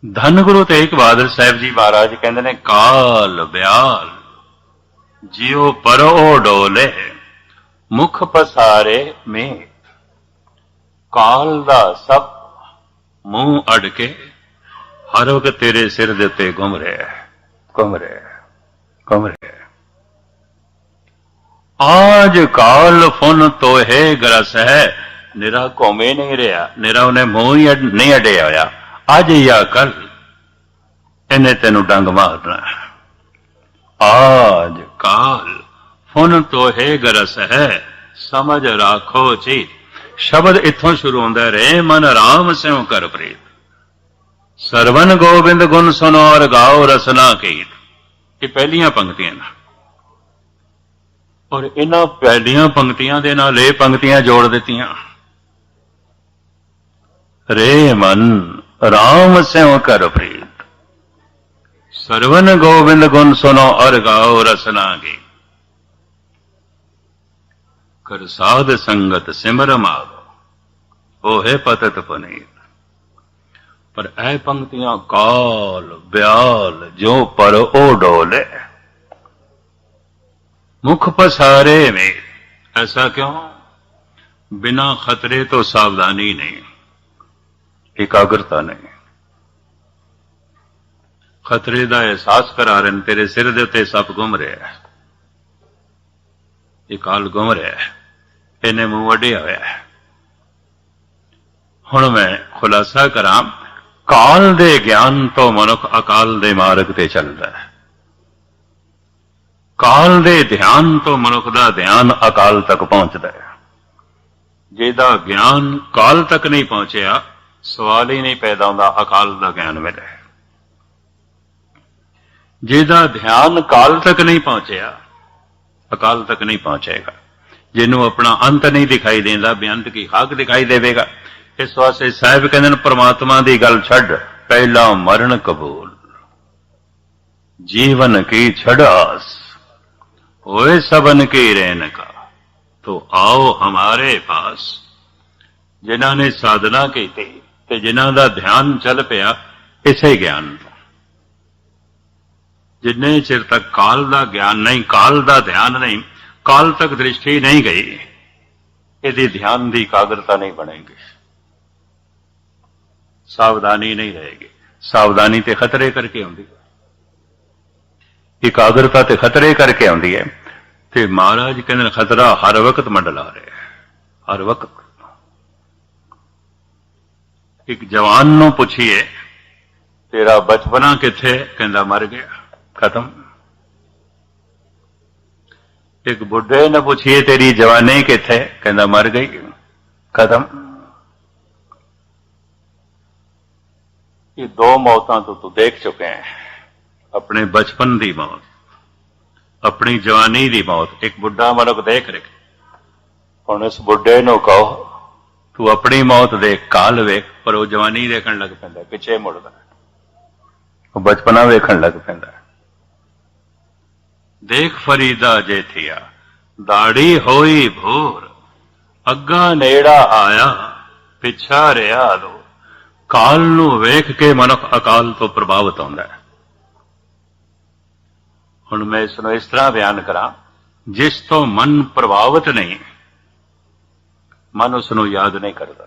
A: धन गुरु तेग बहादुर साहब जी महाराज कहते ने, काल ब्याल जियो परो डोले, मुख पसारे में। काल दा सब मुंह अड़ के हर वक्त तेरे सिर दे उत्ते घुम रहा है, घुम रहा है, घुम रहा है। आज काल फुन तोहे गरस है, निरा घूमे नहीं रहा, निरा उन्हें मुंह ही नहीं अड़िया होया। अज या कल इन्हें तेनू डंग मारना। आज काल फुन तोहे गरस है, समझ राखो चीत। शब्द इथों शुरू होंदा रहे, मन राम स्यों कर प्रीत। सरवन गोबिंद गुण सुनो और गाओ रसना कीत। ये पहलियां पंक्तियां, और इन्हां पहलियां पंक्तियां दे नाल ये पंक्तियां जोड़ दित्तियां। रे मन राम स्यों कर प्रीत, सरवन गोविंद गुण सुनो और गाओ रसना कीत। कर साध संगत सिमर मागो, ओहे पतत पुनीत। पर ऐ पंक्तियां काल ब्याल जो पर ओ डोले, मुख पसारे में। ऐसा क्यों? बिना खतरे तो सावधानी नहीं, एकाग्रता नहीं। खतरे का एहसास करा रहे, तेरे सिर दे उत्ते सप घुम रहा है, ये काल घुम रहा है, इन्हें मुंह अड्डिया होया है। हुण मैं खुलासा करा, काल दे ज्ञान तो मनुख अकाल दे मार्ग ते चलदा है। काल दे ध्यान तो मनुख दा ध्यान अकाल तक पहुंचदा है। जिहदा ज्ञान काल तक नहीं पहुंचया, सवाल ही नहीं पैदा होंदा अकाल दा ज्ञान मिले। जिहदा ध्यान काल तक नहीं पहुंचया, अकाल तक नहीं पहुंचेगा। जिन्हों अपना अंत नहीं दिखाई देता, बेअंत की खाक दिखाई देगा। इस वास्ते साहिब कहते हैं, परमात्मा की गल छड़, पहला मरण कबूल, जीवन की छड़ास, होए सबन की रैन का, तो आओ हमारे पास। जिन्हों ने साधना की, जिन्हों का ध्यान चल पिया इसे ज्ञान, जिन्ने चिर तक काल का ज्ञान नहीं, काल का ध्यान नहीं, काल तक दृष्टि नहीं गई, यदि ध्यान की एकाग्रता नहीं बनेगी, सावधानी नहीं रहेगी। सावधानी ते खतरे करके आउंदी है, एकाग्रता ते खतरे करके आउंदी है। ते महाराज कहंदे खतरा हर वक्त मंडला रहा है, हर वक्त। एक जवान नूं पुछिए तेरा बचपना किथे, कहंदा मर गया, खत्म। एक बुढ़े ने पूछिए तेरी जवानी किथे, कहंदा मर गई, खत्म। ये दो मौतां तो तू देख चुके हैं, अपने बचपन की मौत, अपनी जवानी की मौत। एक बुढ़ा मनुख देख रहे, हुण इस बुढ़े नूं कहो तू अपनी मौत देख, काल वेख, पर वो जवानी देखण लग पैंदा, पिछे मुड़दा, वो बचपना वेखण लग पैंदा। देख फरीदा जे थिया दाड़ी होई भोर, अग्गा नेड़ा आया पिछा रिया दो। काल नूं वेख के मनुख अकाल तो प्रभावित होंदा है। हुण मैं इसनूं इस तरह बयान करां, जिस तो मन प्रभावित नहीं, मन उसनूं याद नहीं करता।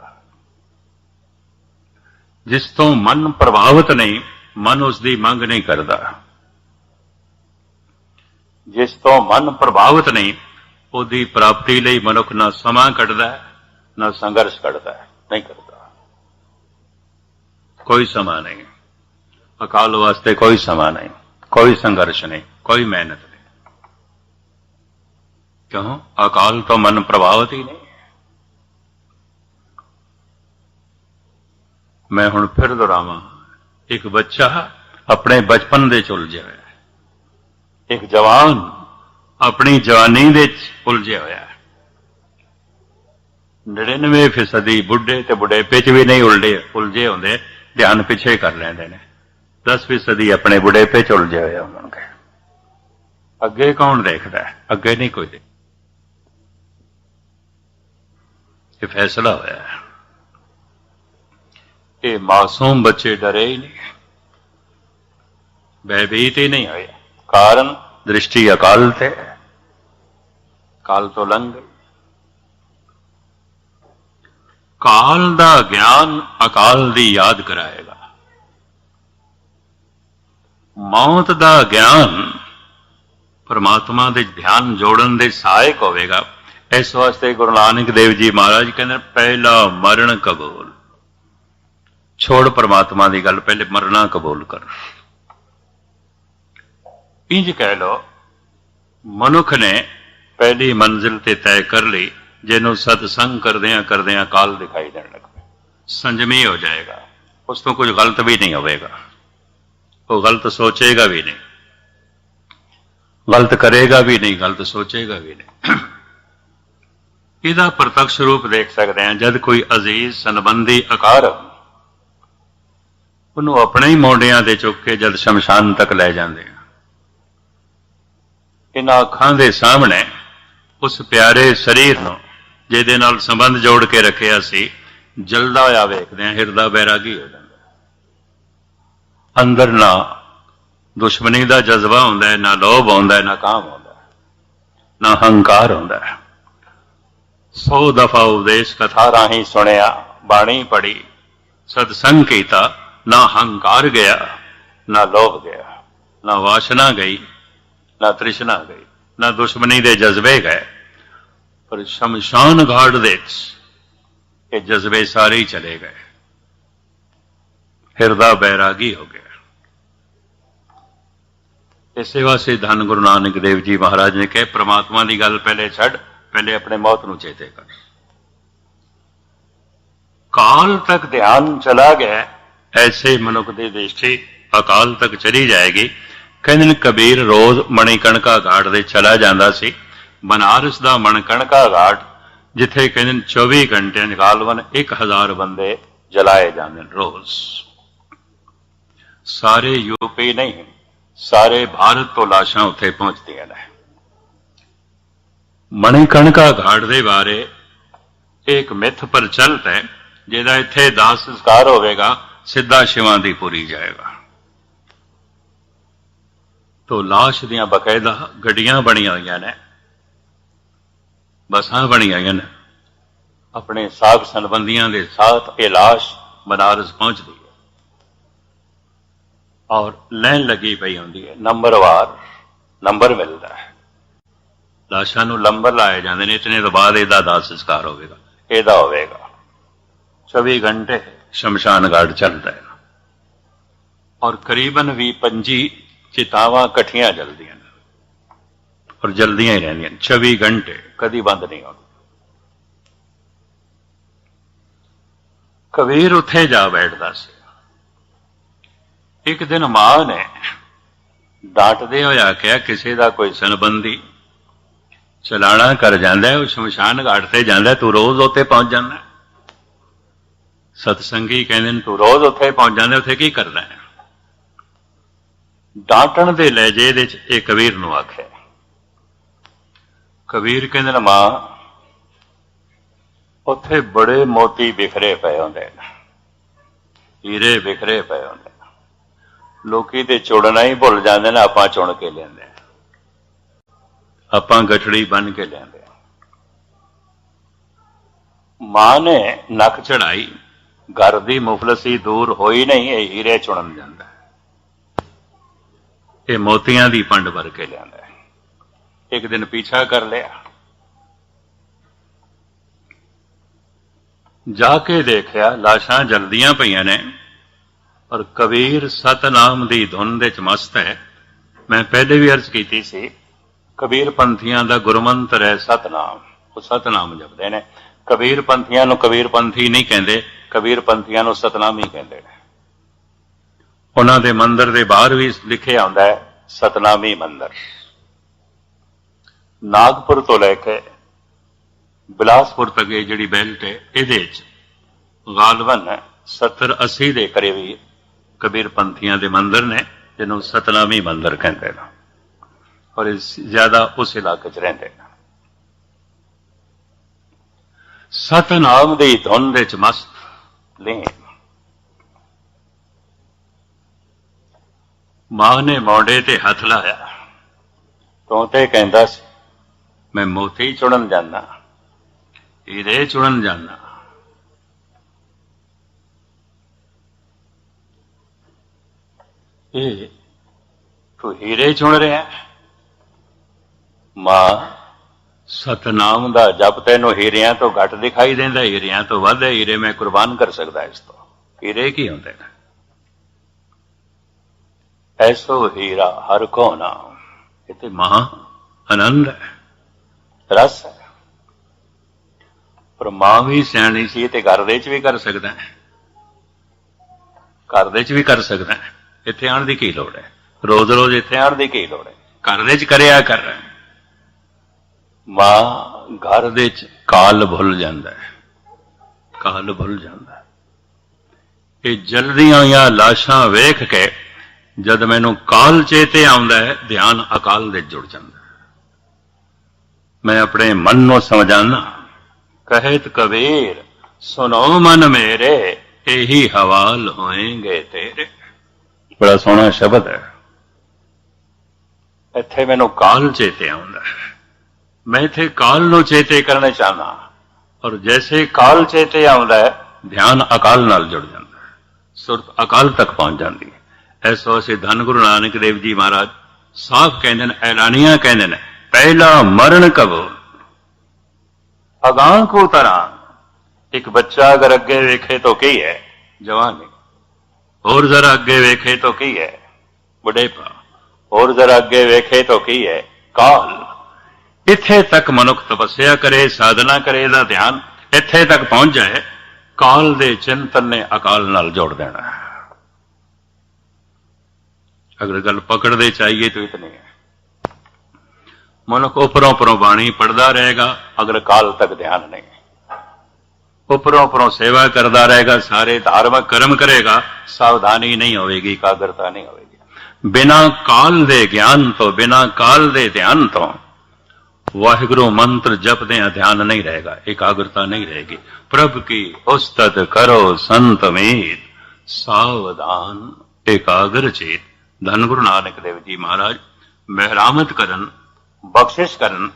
A: जिस तो मन प्रभावित नहीं, मन उसकी मंग नहीं करता। जिस तो मन प्रभावित नहीं, उसकी प्राप्ति लई मनुख ना समा कढदा है, ना संघर्ष करता है, नहीं करता। कोई समा नहीं, अकाल वास्ते कोई समा नहीं, कोई संघर्ष नहीं, कोई मेहनत नहीं। क्यों? अकाल तो मन प्रभावित ही नहीं। मैं हुण फिर दोहरावां, एक बच्चा अपने बचपन दे च उलझिया होया है, एक जवान अपनी जवानी दे च उलझिया होया है। 99% बुढ़े ते बुढ़ेपे च भी नहीं उलझे होंदे, ध्यान पिछे कर लेंदे ने। 10% अपने बुढ़ेपे च उलझे होए होणगे। अगे कौन देखदा है? अगे नहीं कोई देख। ये फैसला होया है। ये मासूम बच्चे डरे ही नहीं, भयभीत ही नहीं होए। कारण दृष्टि अकाल थे, काल तो लंघ गई। काल दा ज्ञान अकाल दी याद कराएगा। मौत दा ज्ञान परमात्मा दे ध्यान जोड़न दे सहायक होवेगा। इस वास्ते गुरु नानक देव जी महाराज कहते पहला मरण कबूल। छोड़ परमात्मा की गल, पहले मरना कबूल कर। इंज कह लो, मनुख ने पहली मंजिल ते तय कर ली, जिन्हों सत्संग करदियां काल दिखाई देने लग पे, संजमी हो जाएगा। उस तो कुछ गलत भी नहीं होगा, वो गलत सोचेगा भी नहीं, गलत करेगा भी नहीं, गलत सोचेगा भी नहीं। इसका प्रत्यक्ष रूप देख सकते हैं, जब कोई अजीज संबंधी अकार उन्होंने अपने ही मोडियां दे चुक के जब शमशान तक लै जाते हैं, इन अखां दे सामने उस प्यारे शरीर नूं जिहदे नाल संबंध जोड़ के रखिया सी, जलदा होया वेखदे हैं, हिरदा बैरागी हो जाता। अंदर ना दुश्मनी का जज्बा होंदा है, ना लोभ होंदा है, ना काम होंदा है, ना हंकार होंदा है। 100 दफा उपदेश कथा राही सुनिया, बाणी पढ़ी, सत्संग कीता, ना हंकार गया, ना लोभ गया, ना वासना गई, ना तृष्णा गई, ना दुश्मनी के जज्बे गए। पर शमशान घाट दे ये जज्बे सारे ही चले गए, हिरदा बैरागी हो गया। इसे वास्ते धन गुरु नानक देव जी महाराज ने कहा, परमात्मा की गल पहले छड़, पहले अपने मौत नूं चेते कर। काल तक ध्यान चला गया, ऐसे मनुख की दृष्टि अकाल तक चली जाएगी। कहते कबीर रोज मणिकणका घाट दे चला जाता सी। बनारस का मणिकणका घाट जिथे कहते 24 घंटे गालवन 1000 बंदे जलाए जाते रोज। सारे यूपी नहीं, सारे भारत तो लाशां उत्थे पहुंचदियां ने। मणिकणका घाट दे बारे एक मिथ प्रचलित है, जिहदा इत्थे दाह संस्कार होगा, सीधा शिवां दी पुरी जाएगा। तो लाश दियां बकायदा गड्डियां बणियां होईयां ने, बसां बणियां होईयां ने, अपने साग संबंधियों के साथ ये लाश बनारस पहुंचती है और लैन लगी पई होंदी है, नंबरवार नंबर मिलता है, लाशां नूं नंबर लाए जाते हैं, इतने तो बाद इहदा दाह संस्कार होवेगा, इहदा होवेगा। 24 घंटे शमशान घाट चलता है और करीबन 20-25 चितावां कट्ठियां जलदियां और जल्दियां ही रहंदियां 24 घंटे, कदी बंद नहीं होती। कबीर उत्थे जा बैठदा सी। एक दिन मां ने डांटदे होए आख्या, किसी का कोई संबंधी चलाना कर जांदा है, शमशान घाट ते जांदा है, तू रोज उत्थे पहुंच जांदा है। सतसंगी कहंदे ने तू रोज उत्थे पहुंच जांदा है, उत्थे की करदा है? डांटण दे लहजे दे च इह कबीर नूं आख्या। कबीर कहंदे ने मां उत्थे बड़े मोती बिखरे पे होंदे ने, हीरे बिखरे पे होंदे ने, लोकी ते चुड़ना ही भुल जांदे ने, आपां चुण के लैंदे, आपां गठड़ी बन के लैंदे। मां ने नक चढ़ाई, घर दी मुफलसी दूर होई नहीं, ये हीरे चुणन जांदा है, ये मोतियां दी पंड भर के लैंदा है। एक दिन पीछा कर लिया, जाके देखिया लाशां जलदियां पईयां ने और कबीर सतनाम दी धुन दे च मस्त है। मैं पहले भी अर्ज कीती सी, कबीर पंथियां दा गुरमंत्र है सतनाम, वो सतनाम जपदे ने। कबीर पंथियां नूं कबीर पंथी नहीं कहंदे, कबीर पंथियां नूं सतनामी कहंदे ने। उन्हां दे मंदिर दे बाहर भी लिखिया हुंदा है सतनामी मंदिर। नागपुर तो लैके बिलासपुर तक ये जिहड़ी बेल्ट है, इहदे च गालबन 70-80 दे करीब कबीर पंथियां दे मंदिर ने, जिन्हों सतनामी मंदिर कहते हैं, और ज्यादा उस इलाके च रहिंदे ने। सतनाम दी धुन दे च मस्त लीन मां ने मौंडे ते हथ लाया, तो ते कहंदा सी मैं मोती चुणन जाना, हीरे चुणन जाना। तू हीरे चुन रहा है? मां सतनाम दा जप तैनूं हीरियां तो घट दिखाई देंदा, हीरियां तो वध है, हीरे मैं कुर्बान कर सकदा इस तो। हीरे की हुंदे ने? ऐसो हीरा हर को नाम, इते महा आनंद है, रस है। पर मां भी सियाणी सी ते घर दे च भी कर सकदा है, घर दे च भी कर सकदा है, इत्थे आण दी की लोड़ है? रोज रोज इत्थे आण दी की लोड़ है? घर दे च करिया कर। मां घर दे च काल भुल जांदा है, काल भुल जांदा है। ये जल्दियां होईयां लाशां वेख के जद मैनूं काल चेते आउंदा है, ध्यान अकाल दे जुड़ जांदा है। मैं अपने मन नूं समझाना, कहत कबीर सुनो मन मेरे, यही हवाल होएंगे तेरे। बड़ा सोहना शब्द है। इत्थे मैनूं काल चेते आउंदा है, मैं इत्थे काल नूं चेते करना चाहना, और जैसे काल चेते आउंदा है, ध्यान अकाल नाल जुड़ जांदा है, सुरत अकाल तक पहुंच जाती है। ऐसो असीं धन गुरु नानक देव जी महाराज साफ कहंदे ने, ऐलानिया कहंदे ने, पहला मरण कबो अगां को तरह। एक बच्चा अगर अगे वेखे तो की है? जवानी। और जरा अगे वेखे तो की है? बुढ़ेपा। और जरा अगे वेखे तो की है? काल। इत्थे तक मनुख तपस्या करे, साधना करे, इहदा ध्यान इत्थे तक पहुंच जाए, काल दे चिंतन ने अकाल नाल जोड़ देना है। अगर गल पकड़ दे चाहिए तो इतनी है। मनुख उपरों उपरों बाणी पढ़ता रहेगा, अगर काल तक ध्यान नहीं, उपरों उपरों सेवा करता रहेगा, सारे धार्मिक कर्म करेगा, सावधानी नहीं होगी, एकाग्रता नहीं होगी। बिना काल दे ज्ञान तो, बिना काल दे ध्यान तो वाहिगुरु मंत्र जपदे ध्यान नहीं रहेगा, एकाग्रता नहीं रहेगी। प्रभु की उस्तत करो संत मीत, सावधान एकाग्र चेत। धन गुरु नानक देव जी महाराज ਮਿਹਰਾਮਤ ਕਰਨ, ਬਖਸ਼ਿਸ਼ ਕਰਨ।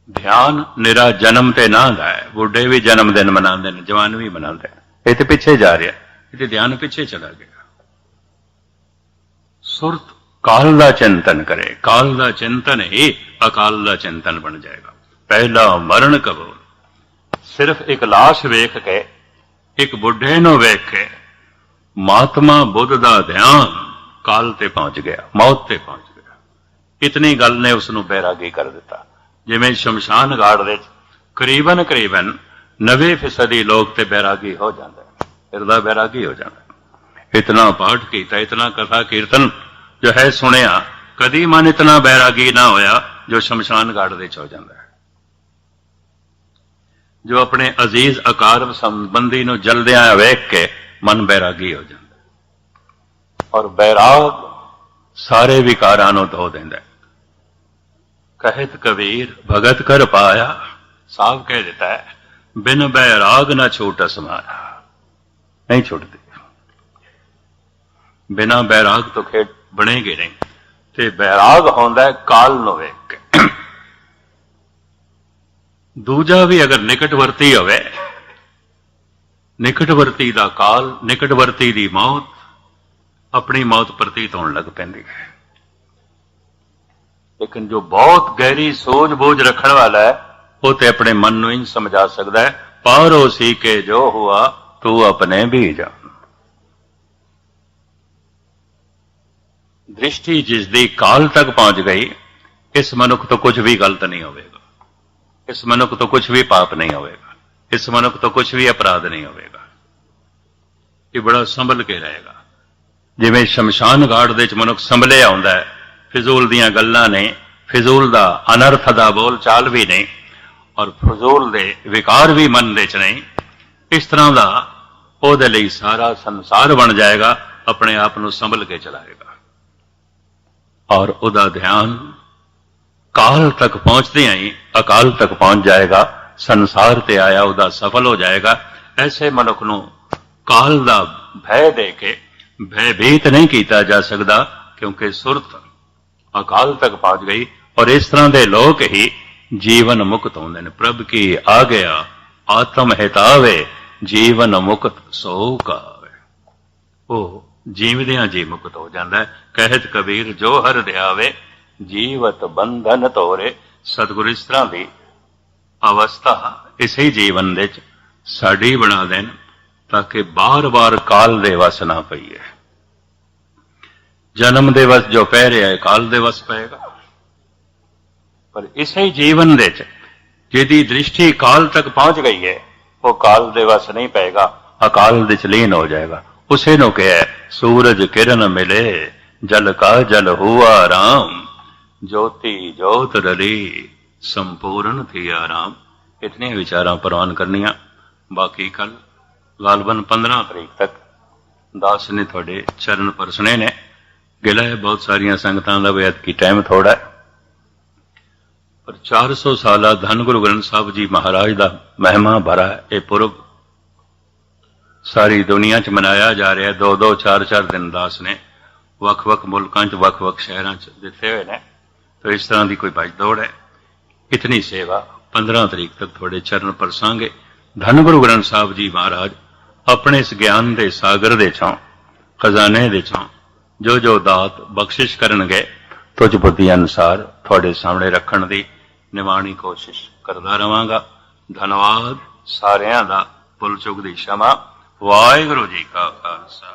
A: ਧਿਆਨ ਨਿਰਾ ਜਨਮ ਤੇ ਨਾਂ ਦਾ ਹੈ। ਬੁੱਢੇ ਵੀ ਜਨਮ ਦਿਨ ਮਨਾਉਂਦੇ ਨੇ, ਜਵਾਨ ਵੀ ਮਨਾਉਂਦੇ ਨੇ। ਇਹ ਤੇ ਪਿੱਛੇ ਜਾ ਰਿਹਾ, ਇਹ ਤੇ ਧਿਆਨ ਪਿੱਛੇ ਚਲਾ ਗਿਆ। ਸੁਰਤ ਕਾਲ ਦਾ ਚਿੰਤਨ ਕਰੇ, ਕਾਲ ਦਾ ਚਿੰਤਨ ਹੀ ਅਕਾਲ ਦਾ ਚਿੰਤਨ ਬਣ ਜਾਏਗਾ। ਪਹਿਲਾ ਮਰਨ ਕਬੋ, ਸਿਰਫ ਇੱਕ ਲਾਸ਼ ਵੇਖ ਕੇ, ਇੱਕ ਬੁੱਢੇ ਨੂੰ ਵੇਖ ਕੇ ਮਹਾਤਮਾ ਬੁੱਧ ਦਾ ਧਿਆਨ ਕਾਲ ਤੇ ਪਹੁੰਚ ਗਿਆ, ਮੌਤ ਤੇ ਪਹੁੰਚ ਗਿਆ। ਇਤਨੀ ਗੱਲ ਨੇ ਉਸ ਨੂੰ ਬੈਰਾਗੀ ਕਰ ਦਿੱਤਾ। ਜਿਵੇਂ ਸ਼ਮਸ਼ਾਨ ਘਾਟ ਵਿੱਚ ਕਰੀਬਨ 90% ਲੋਕ ਤੇ ਬੈਰਾਗੀ ਹੋ ਜਾਂਦਾ, ਹਿਰਦਾ ਬੈਰਾਗੀ ਹੋ ਜਾਂਦਾ। ਇਤਨਾ ਪਾਠ ਕੀਤਾ, ਇਤਨਾ ਕਥਾ ਕੀਰਤਨ ਜੋ ਹੈ ਸੁਣਿਆ, ਕਦੀ ਮਨ ਇਤਨਾ ਬੈਰਾਗੀ ਨਾ ਹੋਇਆ ਜੋ ਸ਼ਮਸ਼ਾਨ ਘਾਟ ਵਿੱਚ ਹੋ ਜਾਂਦਾ ਹੈ। ਜੋ ਆਪਣੇ ਅਜ਼ੀਜ਼ ਅਕਾਰਬ ਸੰਬੰਧੀ ਨੂੰ ਜਲਦਿਆਂ ਵੇਖ ਕੇ ਮਨ ਬੈਰਾਗੀ ਹੋ ਜਾਂਦਾ, ਔਰ ਬੈਰਾਗ ਸਾਰੇ ਵਿਕਾਰਾਂ ਨੂੰ ਧੋ ਦਿੰਦਾ। ਕਹਿਤ ਕਬੀਰ ਭਗਤ ਕਰ ਪਾਇਆ, ਸਾਫ ਕਹਿ ਦਿੱਤਾ ਹੈ, ਬਿਨ ਬੈਰਾਗ ਨਾ ਛੂਟ ਸਮਾਇਆ। ਨਹੀਂ ਛੁੱਟਦੀ, ਬਿਨਾ ਬੈਰਾਗ ਤੋਂ ਖੇਡ ਬਣੇਗੀ ਨਹੀਂ। ਤੇ ਬੈਰਾਗ ਹੁੰਦਾ ਕਾਲ ਨੂੰ ਵੇਖ ਕੇ। ਦੂਜਾ ਵੀ ਅਗਰ ਨਿਕਟਵਰਤੀ ਹੋਵੇ, ਨਿਕਟਵਰਤੀ ਦਾ ਕਾਲ, ਨਿਕਟਵਰਤੀ ਦੀ ਮੌਤ ਆਪਣੀ ਮੌਤ ਪ੍ਰਤੀਤ ਹੋਣ ਲੱਗ ਪੈਂਦੀ ਹੈ। ਲੇਕਿਨ ਜੋ ਬਹੁਤ ਗਹਿਰੀ ਸੋਝ ਬੋਝ ਰੱਖਣ ਵਾਲਾ ਹੈ, ਉਹ ਤੇ ਆਪਣੇ ਮਨ ਨੂੰ ਇੰਝ ਸਮਝਾ ਸਕਦਾ ਹੈ, ਪਾਰੋ ਸੀ ਕੇ ਜੋ ਹੁਆ ਤੂੰ ਆਪਣੇ ਵੀ ਜਾਣ। ਦ੍ਰਿਸ਼ਟੀ ਜਿਸ ਦੀ ਕਾਲ ਤੱਕ ਪਹੁੰਚ ਗਈ, ਇਸ ਮਨੁੱਖ ਤੋਂ ਕੁਝ ਵੀ ਗਲਤ ਨਹੀਂ ਹੋਵੇਗਾ, ਇਸ ਮਨੁੱਖ ਤੋਂ ਕੁਝ ਵੀ ਪਾਪ ਨਹੀਂ ਹੋਵੇਗਾ, ਇਸ ਮਨੁੱਖ ਤੋਂ ਕੁਝ ਵੀ ਅਪਰਾਧ ਨਹੀਂ ਹੋਵੇਗਾ। ਇਹ ਬੜਾ ਸੰਭਲ ਕੇ ਰਹੇਗਾ। ਜਿਵੇਂ ਸ਼ਮਸ਼ਾਨ ਘਾਟ ਦੇ ਵਿੱਚ ਮਨੁੱਖ ਸੰਭਲਿਆ ਹੁੰਦਾ ਹੈ, ਫਿਜ਼ੂਲ ਦੀਆਂ ਗੱਲਾਂ ਨੇ, ਫਿਜ਼ੂਲ ਦਾ ਅਨਰਥ ਦਾ ਬੋਲ ਚਾਲ ਵੀ ਨਹੀਂ, ਔਰ ਫਿਜ਼ੂਲ ਦੇ ਵਿਕਾਰ ਵੀ ਮਨ ਦੇ ਵਿੱਚ ਨਹੀਂ। ਇਸ ਤਰ੍ਹਾਂ ਦਾ ਉਹਦੇ ਲਈ ਸਾਰਾ ਸੰਸਾਰ ਬਣ ਜਾਏਗਾ, ਆਪਣੇ ਆਪ ਨੂੰ ਸੰਭਲ ਕੇ ਚਲਾਏਗਾ, ਔਰ ਉਹਦਾ ਧਿਆਨ ਕਾਲ ਤੱਕ ਪਹੁੰਚਦਿਆਂ ਹੀ ਅਕਾਲ ਤੱਕ ਪਹੁੰਚ ਜਾਏਗਾ। ਸੰਸਾਰ ਤੇ ਆਇਆ ਉਹਦਾ ਸਫਲ ਹੋ ਜਾਏਗਾ। ਐਸੇ ਮਨੁੱਖ ਨੂੰ ਕਾਲ ਦਾ ਭੈ ਦੇ ਕੇ ਭੈਭੀਤ ਨਹੀਂ ਕੀਤਾ ਜਾ ਸਕਦਾ, ਕਿਉਂਕਿ ਸੁਰਤ ਅਕਾਲ ਤੱਕ ਪਹੁੰਚ ਗਈ। ਔਰ ਇਸ ਤਰ੍ਹਾਂ ਦੇ ਲੋਕ ਹੀ ਜੀਵਨ ਮੁਕਤ ਹੁੰਦੇ ਨੇ। ਪ੍ਰਭ ਕੀ ਆ ਗਿਆ ਆਤਮ ਹਿਤਾਵੇ, ਜੀਵਨ ਮੁਕਤ ਸੋ ਕਾਵੇ। ਉਹ ਜੀਵਦਿਆਂ ਜੀ ਮੁਕਤ ਹੋ ਜਾਂਦਾ ਹੈ। ਕਹਿਤ ਕਬੀਰ ਜੋ ਹਰ ਧਿਆਵੇ, ਜੀਵਤ ਬੰਧਨ ਤੋਰੇ। ਸਤਿਗੁਰੂ ਇਸ ਤਰ੍ਹਾਂ ਦੀ ਅਵਸਥਾ ਇਸੇ ਜੀਵਨ ਵਿੱਚ ਸਾਡੀ ਬਣਾ ਦੇਣ, ਤਾਂ ਕਿ ਬਾਰ-ਬਾਰ ਕਾਲ ਦੇ ਵਸ ਨਾ ਪਈਏ। ਜਨਮ ਦੇ ਵਸ ਜੋ ਪੈ ਰਿਹਾ ਹੈ, ਕਾਲ ਦੇ ਵਸ ਪਏਗਾ। ਪਰ ਇਸੇ ਜੀਵਨ ਦੇ ਵਿੱਚ ਜਿਹਦੀ ਦ੍ਰਿਸ਼ਟੀ ਕਾਲ ਤੱਕ ਪਹੁੰਚ ਗਈ ਹੈ, ਉਹ ਕਾਲ ਦੇ ਵਸ ਨਹੀਂ ਪਏਗਾ, ਅਕਾਲ ਦੇ ਚ ਲੀਨ ਹੋ ਜਾਏਗਾ। ਉਸੇ ਨੂੰ ਕਿਹਾ ਸੂਰਜ ਕਿਰਨ ਮਿਲੇ, ਜਲ ਕਾ ਜਲ ਹੁਆ ਰਾਮ। ਜੋਤੀ ਜੋਤ ਰਲੀ, ਸੰਪੂਰਨ ਥੀ ਆਰਾਮ। ਇਤਨੀਆਂ ਵਿਚਾਰਾਂ ਪ੍ਰਵਾਨ ਕਰਨੀਆਂ। ਬਾਕੀ ਕੱਲ ਗਾਲਬਨ 15 ਤਰੀਕ ਤੱਕ ਦਾਸ ਨੇ ਤੁਹਾਡੇ ਚਰਨ ਪਰਸਣੇ ਨੇ। ਗਿਲਾ ਹੈ ਬਹੁਤ ਸਾਰੀਆਂ ਸੰਗਤਾਂ ਦਾ ਵੀ ਐਤਕੀ ਟਾਈਮ ਥੋੜਾ ਹੈ, ਪਰ 400 ਸਾਲਾ ਧੰਨ ਗੁਰੂ ਗ੍ਰੰਥ ਸਾਹਿਬ ਜੀ ਮਹਾਰਾਜ ਦਾ ਮਹਿਮਾ ਭਰਾ ਇਹ ਪੁਰਬ ਸਾਰੀ ਦੁਨੀਆ 'ਚ ਮਨਾਇਆ ਜਾ ਰਿਹਾ। 2-2, 4-4 ਦਿਨ ਦਾਸ ਨੇ ਵੱਖ-ਵੱਖ ਮੁਲਕਾਂ 'ਚ, ਵੱਖ-ਵੱਖ ਸ਼ਹਿਰਾਂ 'ਚ ਦਿੱਤੇ ਹੋਏ ਨੇ। ਤਾਂ ਇਸ ਤਰ੍ਹਾਂ ਦੀ ਕੋਈ ਭੱਜ ਦੌੜ ਹੈ। ਇਤਨੀ ਸੇਵਾ 15 ਤਰੀਕ ਤੱਕ ਤੁਹਾਡੇ ਚਰਨ ਪਰਸਾਂਗੇ। ਧੰਨ ਗੁਰੂ ਗ੍ਰੰਥ ਸਾਹਿਬ ਜੀ ਮਹਾਰਾਜ ਆਪਣੇ ਇਸ ਗਿਆਨ ਦੇ ਸਾਗਰ ਦੇ ਚੋਂ, ਖਜ਼ਾਨੇ ਦੇ ਚੋਂ ਜੋ ਜੋ ਦਾਤ ਬਖਸ਼ਿਸ਼ ਕਰਨਗੇ, ਤੁਝ ਬੁੱਧੀ ਅਨੁਸਾਰ ਤੁਹਾਡੇ ਸਾਹਮਣੇ ਰੱਖਣ ਦੀ ਨਿਮਾਣੀ ਕੋਸ਼ਿਸ਼ ਕਰਦਾ ਰਵਾਂਗਾ। ਧੰਨਵਾਦ ਸਾਰਿਆਂ ਦਾ। ਭੁੱਲ ਚੁੱਕ ਦੀ क्षमा। ਵਾਹਿਗੁਰੂ ਜੀ ਕਾ ਖਾਲਸਾ।